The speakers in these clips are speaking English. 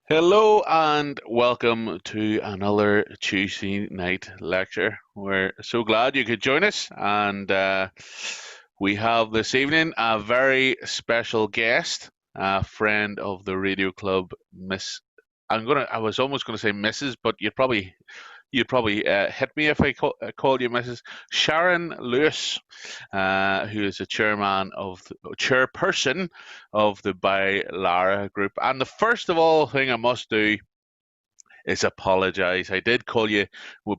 Hello and welcome to another Tuesday night lecture. We're so glad you could join us, and we have this evening a very special guest, a friend of the radio club, Miss. I was almost gonna say Mrs., but you'd probably hit me if I called you Mrs. Sharon Lewis, who is the chairperson of the BYLARA group. And the first of all thing I must do is apologise. I did call you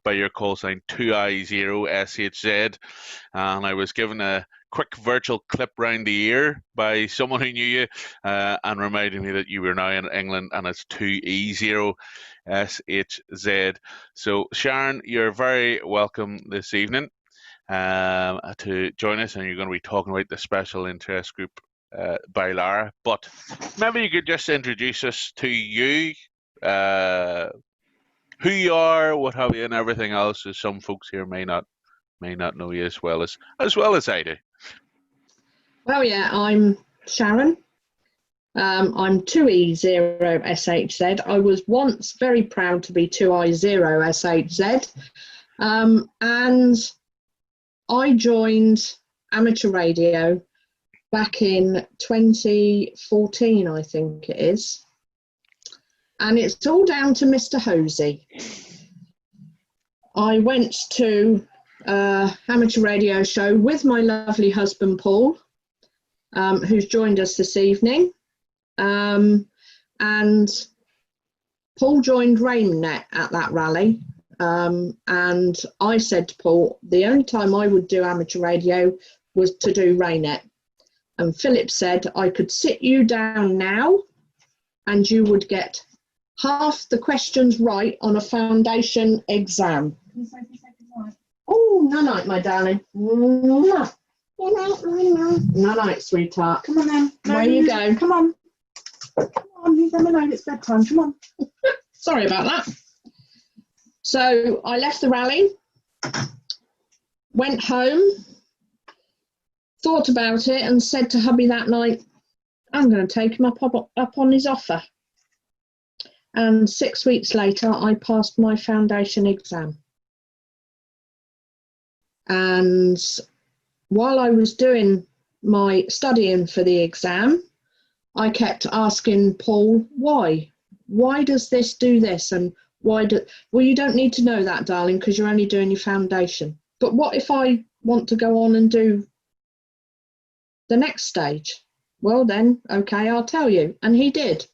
by your call sign 2I0SHZ, and I was given a quick virtual clip round the ear by someone who knew you and reminded me that you were now in England and it's 2E0SHZ. So, Sharon, you're very welcome this evening to join us, and you're going to be talking about the special interest group by Lara. But maybe you could just introduce us to you, who you are, what have you, and everything else, as some folks here may not know you as well as I do. Well, yeah, I'm Sharon. I'm 2E0SHZ. I was once very proud to be 2I0SHZ. And I joined amateur radio back in 2014, I think it is. And it's all down to Mr. Hosey. I went to amateur radio show with my lovely husband, Paul, who's joined us this evening. And Paul joined RainNet at that rally. And I said to Paul, the only time I would do amateur radio was to do RainNet. And Philip said, I could sit you down now and you would get half the questions right on a foundation exam. Oh, night, my darling. Night, sweetheart. Come on then. There you go. Come on. Come on, leave them alone. It's bedtime. Come on. Sorry about that. So I left the rally, went home, thought about it and said to hubby that night, I'm going to take him up on his offer. And 6 weeks later, I passed my foundation exam. And while I was doing my studying for the exam, I kept asking Paul, why? Why does this do this? And well, you don't need to know that, darling, because you're only doing your foundation. But what if I want to go on and do the next stage? Well, then, okay, I'll tell you. And he did.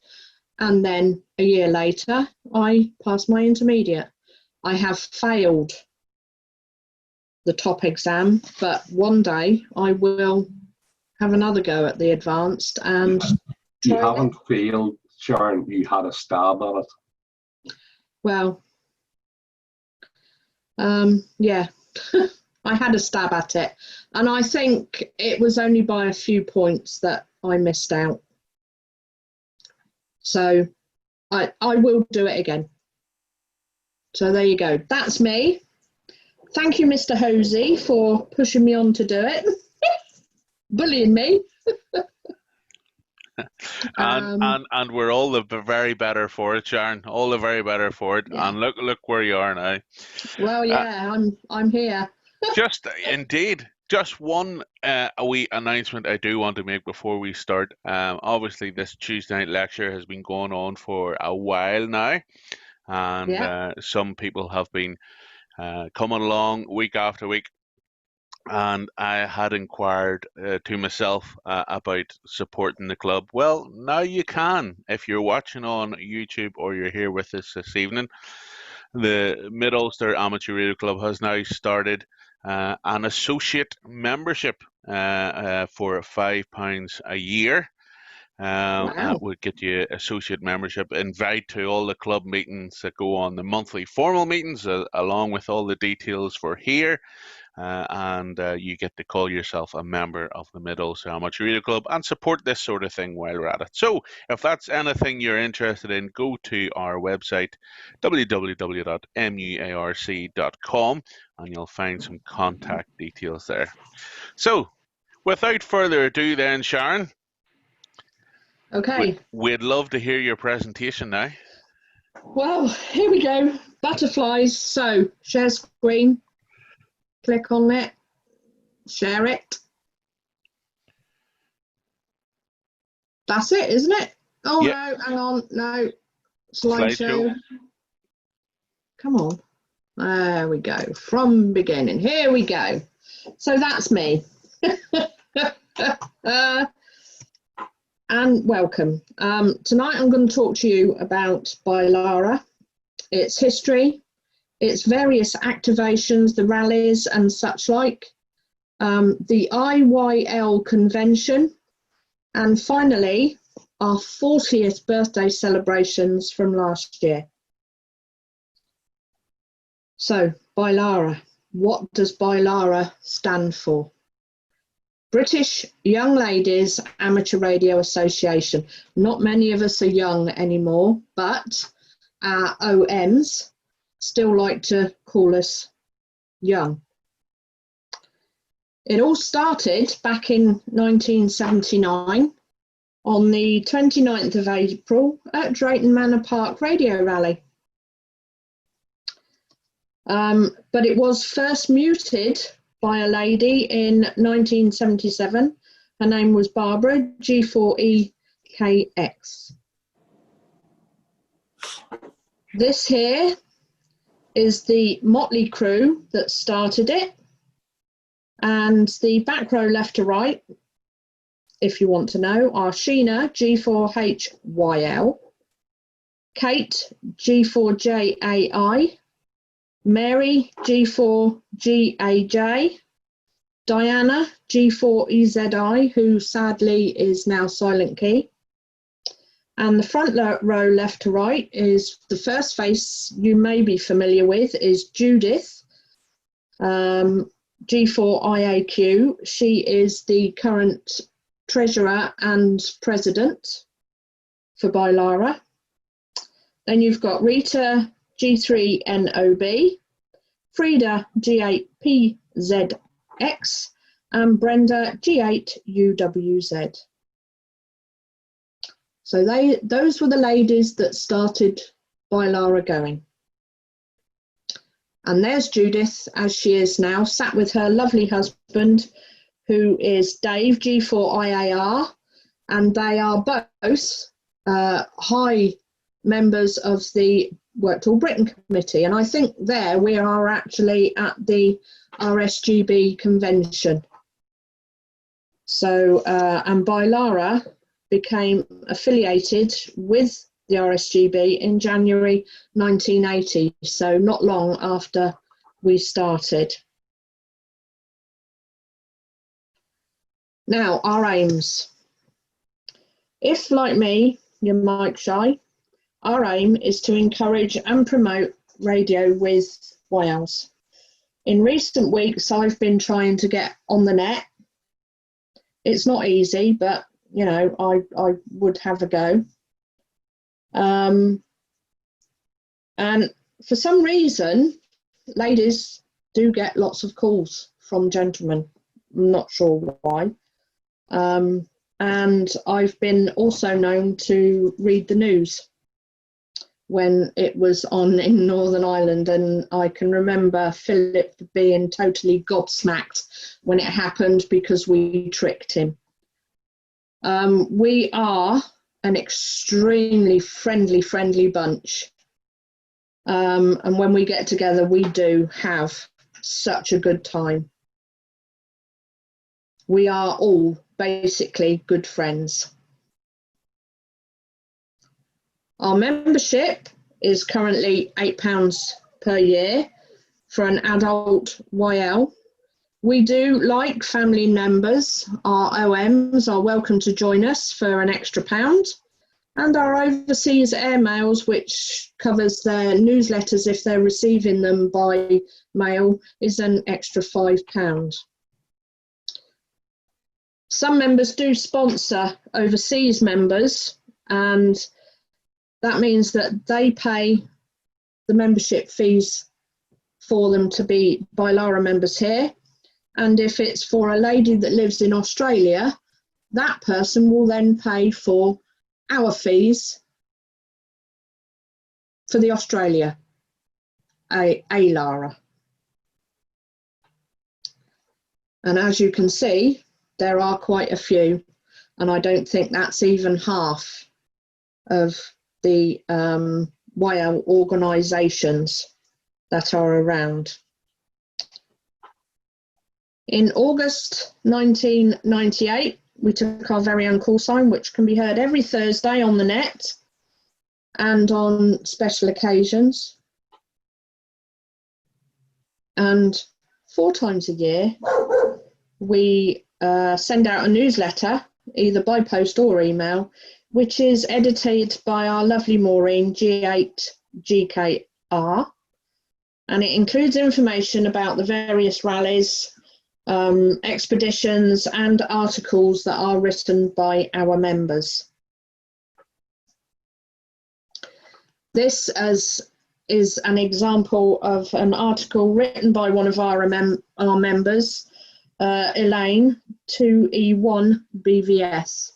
And then a year later, I passed my intermediate. I have failed the top exam, but one day I will have another go at the advanced. And you haven't failed, Sharon. You had a stab at it. Well, yeah, I had a stab at it, and I think it was only by a few points that I missed out. So I will do it again. So there you go. That's me. Thank you, Mr. Hosey, for pushing me on to do it, bullying me. And we're all the very better for it, Sharon. All the very better for it. Yeah. And look where you are now. Well, yeah, I'm here. Just one a wee announcement I do want to make before we start. Obviously, this Tuesday night lecture has been going on for a while now, and some people have been coming along week after week. And I had inquired to myself about supporting the club. Well, now you can. If you're watching on YouTube or you're here with us this evening, the Mid-Ulster Amateur Radio Club has now started an associate membership for £5 a year. Wow. That would get you associate membership, invite to all the club meetings that go on, the monthly formal meetings, along with all the details for here. And you get to call yourself a member of the Mid-Ulster Amateur Radio Club and support this sort of thing while we're at it. So if that's anything you're interested in, go to our website, www.muarc.com, and you'll find some contact details there. So without further ado then, Sharon, Okay, We'd love to hear your presentation now. well, here we go. Butterflies. So, share screen. Click on it. Share it. That's it, isn't it? Oh, Yep. no, hang on. No. Slideshow. Slideshow. Come on. There we go. From beginning. Here we go. So that's me. And welcome. Tonight I'm going to talk to you about BYLARA, its history, its various activations, the rallies and such like, the IYL convention, and finally our 40th birthday celebrations from last year. So, BYLARA. What does BYLARA stand for? British Young Ladies Amateur Radio Association. Not many of us are young anymore, but our OMs still like to call us young. It all started back in 1979 on the 29th of April at Drayton Manor Park Radio Rally. But it was first muted by a lady in 1977. Her name was Barbara, G4EKX. This here is the motley crew that started it. And the back row left to right, if you want to know, are Sheena, G4HYL, Kate, G4JAI, Mary, G4GAJ, Diana, G4EZI, who sadly is now silent key. And the front row left to right is the first face you may be familiar with is Judith, G4IAQ. She is the current treasurer and president for BYLARA. Then you've got Rita, G3NOB, Frida, G8PZX, and Brenda, G8UWZ. So those were the ladies that started BYLARA going. And there's Judith, as she is now, sat with her lovely husband, who is Dave, G4IAR, and they are both high members of the Worked All Britain Committee. And I think there we are actually at the RSGB convention. So, and BYLARA became affiliated with the RSGB in January 1980, so not long after we started. Now, our aims. If, like me, you're mic shy, our aim is to encourage and promote radio with Wales. In recent weeks, I've been trying to get on the net. It's not easy, but, you know, I would have a go. And for some reason, ladies do get lots of calls from gentlemen. I'm not sure why. And I've been also known to read the news when it was on in Northern Ireland, and I can remember Philip being totally gobsmacked when it happened because we tricked him. We are an extremely friendly bunch. And when we get together, we do have such a good time. We are all basically good friends. Our membership is currently £8 per year for an adult YL. We do like family members. Our OMs are welcome to join us for an extra £1. And our overseas airmails, which covers their newsletters if they're receiving them by mail, is an extra £5. Some members do sponsor overseas members, and that means that they pay the membership fees for them to be BYLARA members here. And if it's for a lady that lives in Australia, that person will then pay for our fees for the Australia BYLARA. And as you can see, there are quite a few, and I don't think that's even half of the YL organisations that are around. In August 1998, we took our very own call sign, which can be heard every Thursday on the net and on special occasions. And 4 times a year, we send out a newsletter, either by post or email, which is edited by our lovely Maureen, G8GKR. And it includes information about the various rallies, expeditions and articles that are written by our members. This is an example of an article written by one of our members, Elaine, 2E0SHZ.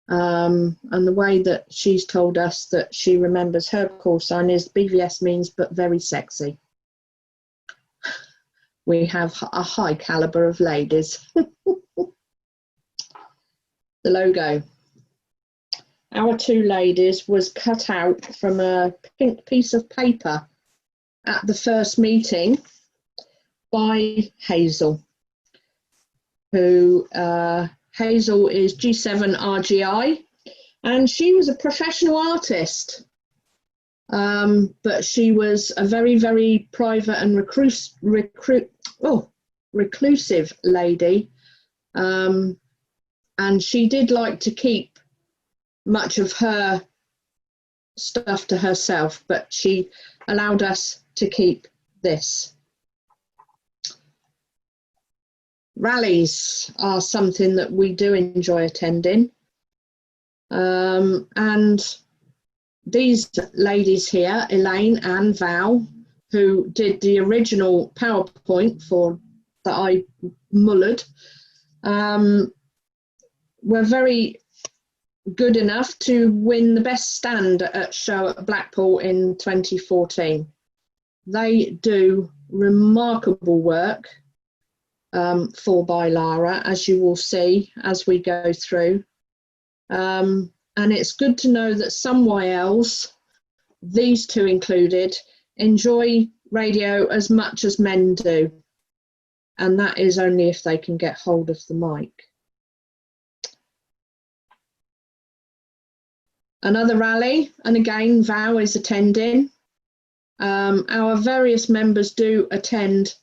And the way that she's told us that she remembers her call sign is BVS means but very sexy. We have a high calibre of ladies. The logo. Our 2 ladies was cut out from a pink piece of paper at the first meeting by Hazel, who Hazel is G7RGI, and she was a professional artist, but she was a very, very private and reclusive lady, and she did like to keep much of her stuff to herself, but she allowed us to keep this. Rallies are something that we do enjoy attending, and these ladies here, Elaine and Val, who did the original PowerPoint that I mullered, were very good enough to win the best stand at show at Blackpool in 2014. They do remarkable work for BYLARA, as you will see as we go through. And it's good to know that some YLs, these 2 included, enjoy radio as much as men do. And that is only if they can get hold of the mic. Another rally, and again, Val is attending. Our various members do attend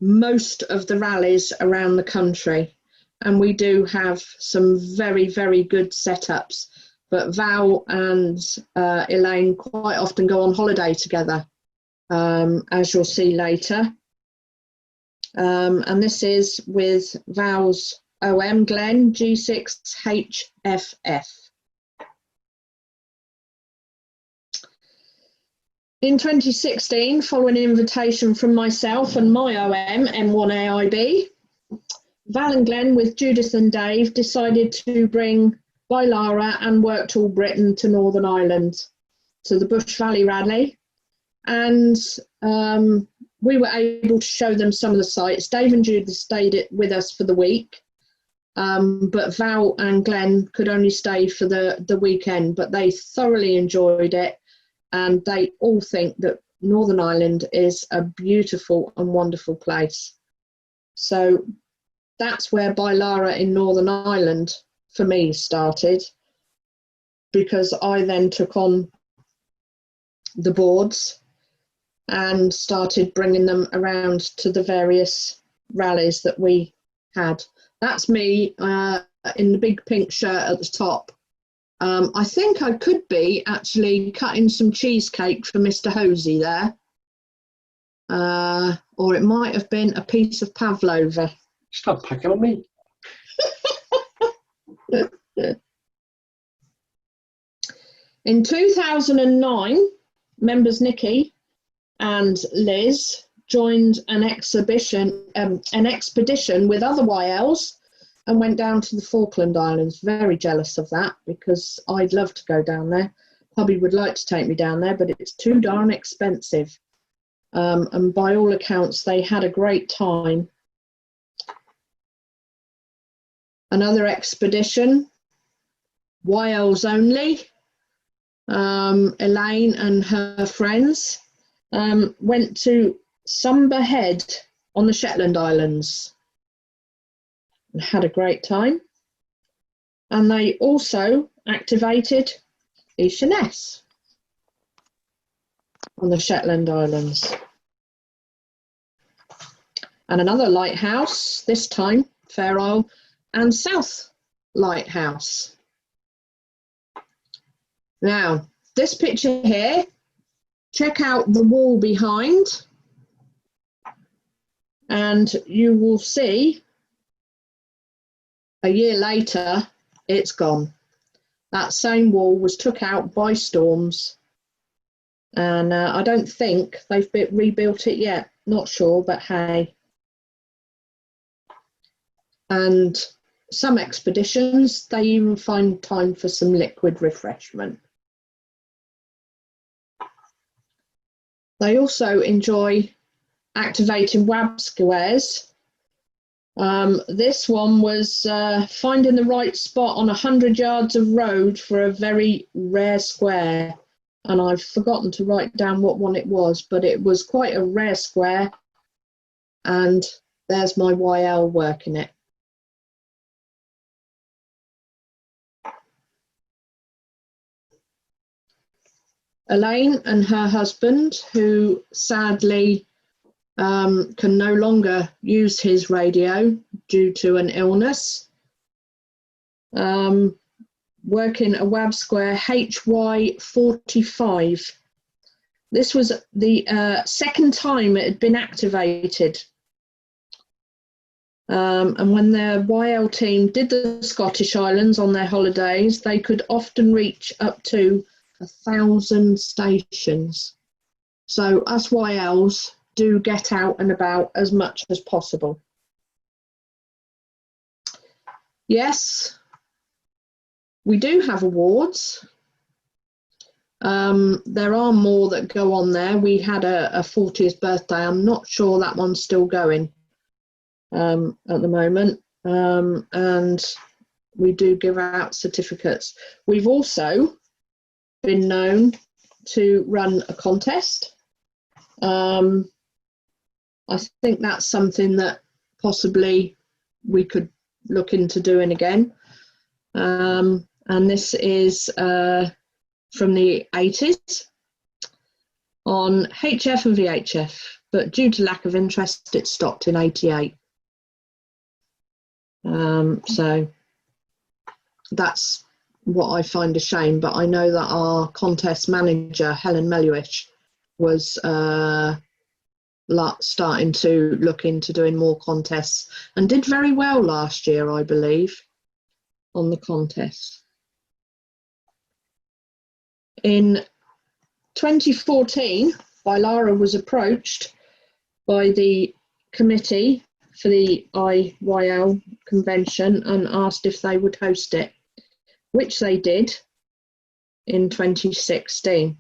most of the rallies around the country, and we do have some very, very good setups. But Val and Elaine quite often go on holiday together, as you'll see later. And this is with Val's OM Glen, G6HFF. In 2016, following an invitation from myself and my OM, M1AIB, Val and Glen with Judith and Dave decided to bring BYLARA and Work Tool Britain to Northern Ireland, to the Bush Valley Rally. And we were able to show them some of the sites. Dave and Judith stayed with us for the week, but Val and Glen could only stay for the weekend, but they thoroughly enjoyed it. And they all think that Northern Ireland is a beautiful and wonderful place. So that's where BYLARA in Northern Ireland for me started, because I then took on the boards and started bringing them around to the various rallies that we had. That's me in the big pink shirt at the top. I think I could be actually cutting some cheesecake for Mr. Hosey there. Or it might have been a piece of pavlova. Stop picking on me. In 2009, members Nikki and Liz joined an expedition with other YLs and went down to the Falkland Islands. Very jealous of that because I'd love to go down there. Hubby would like to take me down there, but it's too darn expensive. And by all accounts, they had a great time. Another expedition, YLs only. Elaine and her friends went to Sumber Head on the Shetland Islands and had a great time. And they also activated Sheerness on the Shetland Islands. And another lighthouse, this time Fair Isle and South Lighthouse. Now, this picture here, check out the wall behind, and you will see a year later it's gone. That same wall was took out by storms, and I don't think they've rebuilt it yet. Not sure, but hey. And some expeditions, they even find time for some liquid refreshment. They also enjoy activating WAB squares. This one was finding the right spot on 100 yards of road for a very rare square. And I've forgotten to write down what one it was, but it was quite a rare square. And there's my YL working it. Elaine and her husband, who sadly can no longer use his radio due to an illness, working a WAB square HY45. This was the second time it had been activated. And when their YL team did the Scottish Islands on their holidays, they could often reach up to 1,000 stations. So us YLs do get out and about as much as possible. Yes, we do have awards. There are more that go on there. We had a 40th birthday. I'm not sure that one's still going at the moment. And we do give out certificates. We've also been known to run a contest. I think that's something that possibly we could look into doing again. And this is from the 80s on HF and VHF, but due to lack of interest, it stopped in 88. So that's what I find a shame, but I know that our contest manager, Helen Meluish, was starting to look into doing more contests and did very well last year, I believe, on the contest. In 2014, BYLARA was approached by the committee for the IYL convention and asked if they would host it, which they did in 2016.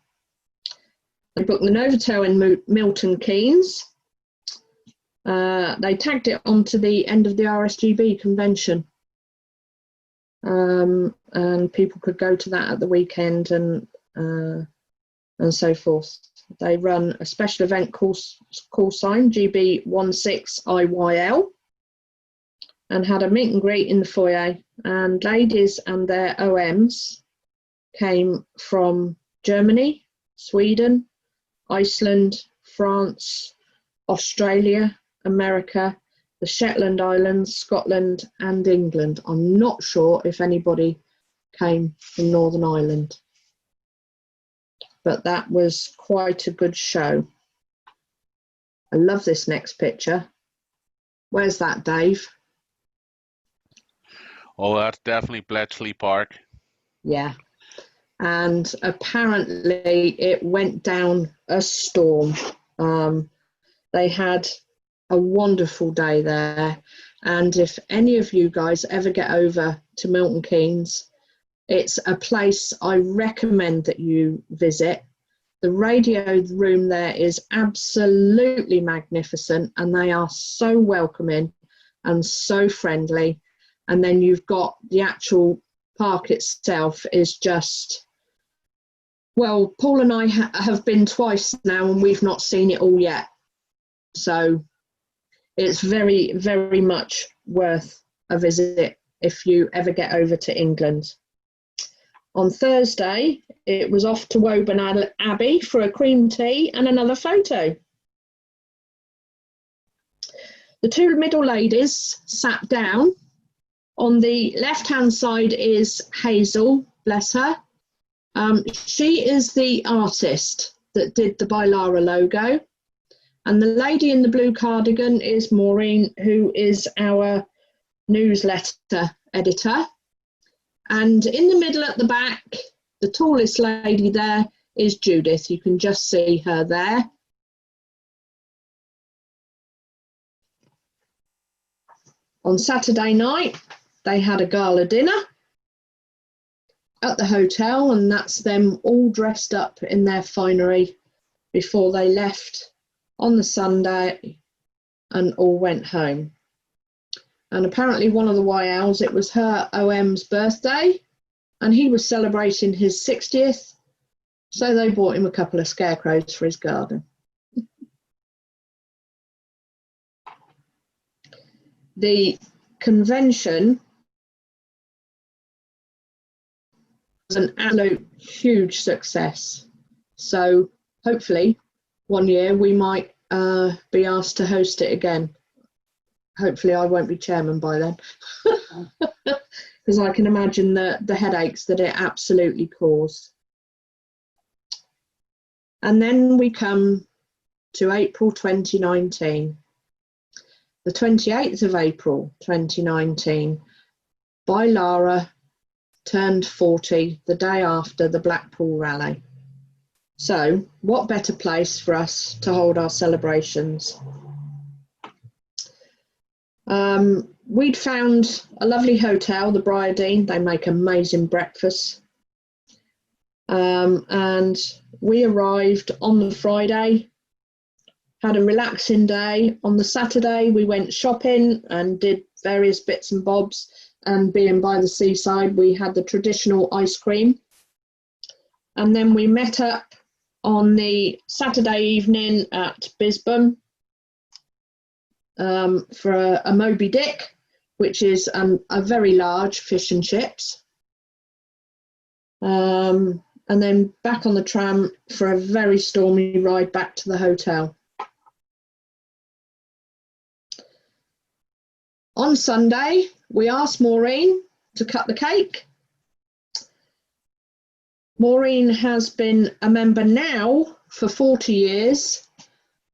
They booked the Novotel in Milton Keynes. They tagged it onto the end of the RSGB convention. And people could go to that at the weekend and so forth. They run a special event call sign, GB16IYL, and had a meet and greet in the foyer, and ladies and their OMs came from Germany, Sweden, Iceland, France, Australia, America, the Shetland Islands, Scotland and England. I'm not sure if anybody came from Northern Ireland, but that was quite a good show. I love this next picture. Where's that, Dave? Oh, that's definitely Bletchley Park. Yeah. And apparently it went down a storm. They had a wonderful day there. And if any of you guys ever get over to Milton Keynes, it's a place I recommend that you visit. The radio room there is absolutely magnificent, and they are so welcoming and so friendly. And then you've got the actual park itself is just, well, Paul and I have been twice now and we've not seen it all yet. So it's very, very much worth a visit if you ever get over to England. On Thursday, it was off to Woburn Abbey for a cream tea and another photo. The two middle ladies sat down. On the left-hand side is Hazel, bless her. She is the artist that did the BYLARA logo. And the lady in the blue cardigan is Maureen, who is our newsletter editor. And in the middle at the back, the tallest lady there is Judith. You can just see her there. On Saturday night, they had a gala dinner at the hotel, and that's them all dressed up in their finery before they left on the Sunday and all went home. And apparently one of the YLs, it was her OM's birthday, and he was celebrating his 60th, so they bought him a couple of scarecrows for his garden. The convention was an absolute huge success. So hopefully one year we might be asked to host it again. Hopefully I won't be chairman by then, because I can imagine the headaches that it absolutely caused. And then we come to April 2019. The 28th of April 2019, BYLARA turned 40 the day after the Blackpool rally. So what better place for us to hold our celebrations? We'd found a lovely hotel, the Briardine. They make amazing breakfast. And we arrived on the Friday, had a relaxing day. On the Saturday, we went shopping and did various bits and bobs. And being by the seaside, we had the traditional ice cream. And then we met up on the Saturday evening at Bisbam for a Moby Dick, which is a very large fish and chips. And then back on the tram for a very stormy ride back to the hotel. On Sunday, we asked Maureen to cut the cake. Maureen has been a member now for 40 years,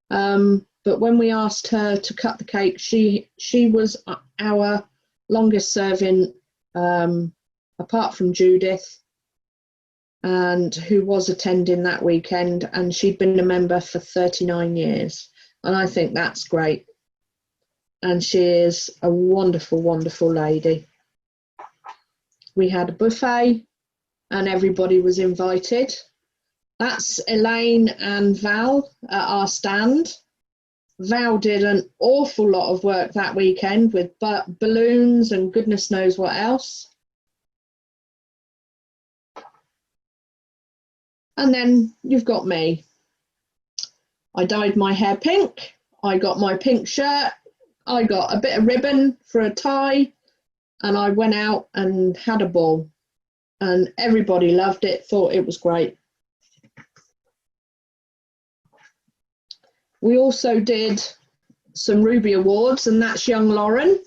but when we asked her to cut the cake, she was our longest serving, apart from Judith, and who was attending that weekend, and she'd been a member for 39 years. And I think that's great. And she is a wonderful, wonderful lady. We had a buffet and everybody was invited. That's Elaine and Val at our stand. Val did an awful lot of work that weekend with balloons and goodness knows what else. And then you've got me. I dyed my hair pink. I got my pink shirt. I got a bit of ribbon for a tie, and I went out and had a ball. And everybody loved it, thought it was great. We also did some Ruby Awards, and that's young Lauren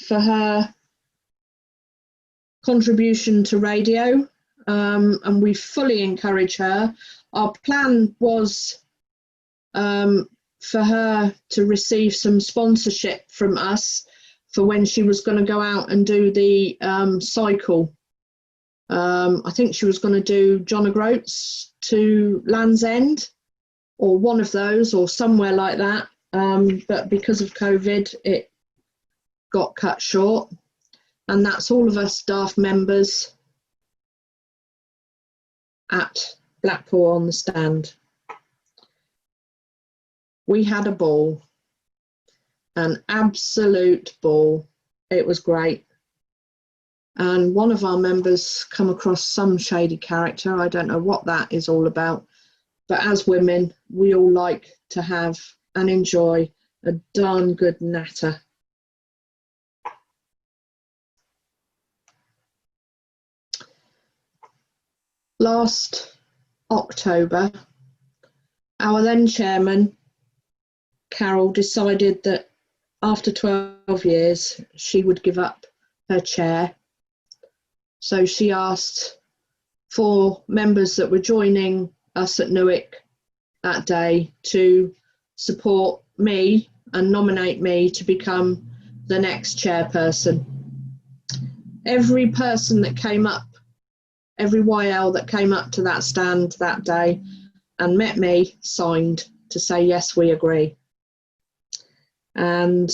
for her contribution to radio, and we fully encourage her. Our plan was for her to receive some sponsorship from us for when she was going to go out and do the cycle. I think she was going to do John O'Groats to Land's End, or one of those, or somewhere like that. but because of COVID, it got cut short. And that's all of us staff members at Blackpool on the stand. We had a ball, an absolute ball. It was great. And one of our members come across some shady character. I don't know what that is all about. But as women, we all like to have and enjoy a darn good natter. Last October, our then chairman, Carol, decided that after 12 years, she would give up her chair. So she asked for members that were joining us at Newark that day to support me and nominate me to become the next chairperson. Every person that came up, every YL that came up to that stand that day and met me signed to say, yes, we agree. And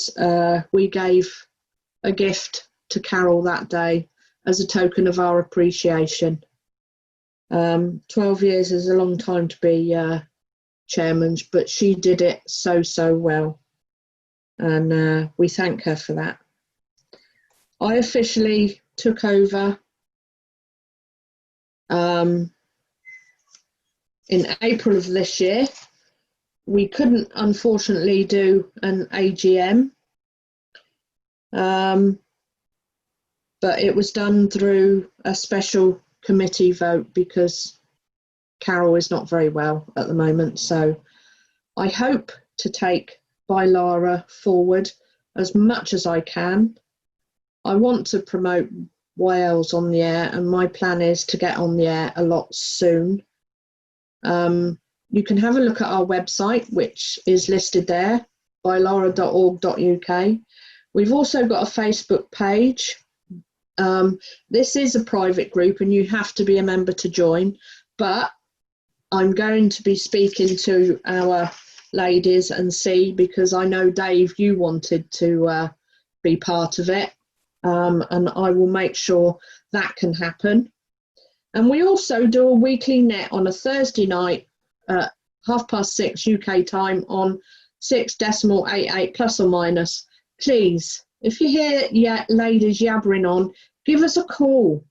we gave a gift to Carol that day as a token of our appreciation. 12 years is a long time to be chairman, but she did it so well. And we thank her for that. I officially took over in April of this year. We couldn't, unfortunately, do an AGM, but it was done through a special committee vote because Carol is not very well at the moment. So I hope to take BYLARA forward as much as I can. I want to promote YLs on the air, and my plan is to get on the air a lot soon. You can have a look at our website, which is listed there, bylara.org.uk. We've also got a Facebook page. This is a private group and you have to be a member to join, but I'm going to be speaking to our ladies and see, because I know, Dave, you wanted to be part of it, and I will make sure that can happen. And we also do a weekly net on a Thursday night at 6:30 UK time on 6.88 plus or minus. Please, if you hear ladies yabbering on, give us a call.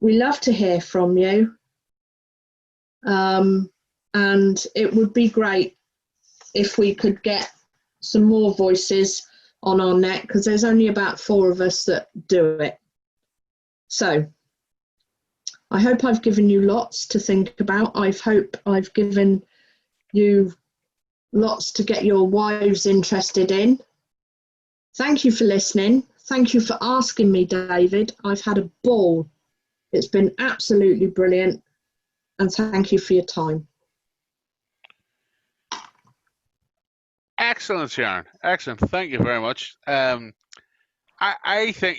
We love to hear from you. And it would be great if we could get some more voices on our net, because there's only about 4 of us that do it. So I hope I've given you lots to think about. I hope I've given you lots to get your wives interested in. Thank you for listening. Thank you for asking me, David. I've had a ball. It's been absolutely brilliant. And thank you for your time. Excellent, Sharon. Excellent. Thank you very much. I think,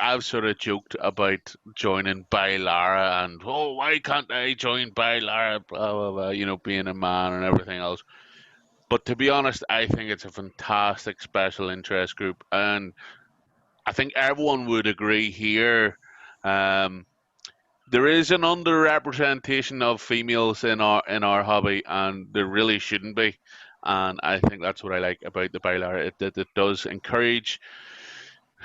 I've sort of joked about joining BYLARA and, oh, why can't I join BYLARA, blah, blah, blah, being a man and everything else. But to be honest, I think it's a fantastic special interest group. And I think everyone would agree here. There is an underrepresentation of females in our hobby, and there really shouldn't be. And I think that's what I like about the BYLARA. It does encourage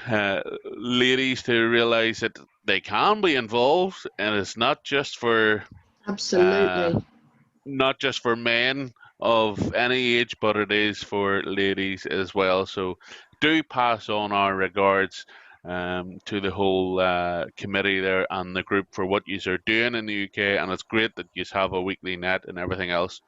ladies to realize that they can be involved, and it's not just for Absolutely. not just for men of any age, but it is for ladies as well. So do pass on our regards to the whole committee there and the group for what you are doing in the UK, and it's great that you have a weekly net and everything else.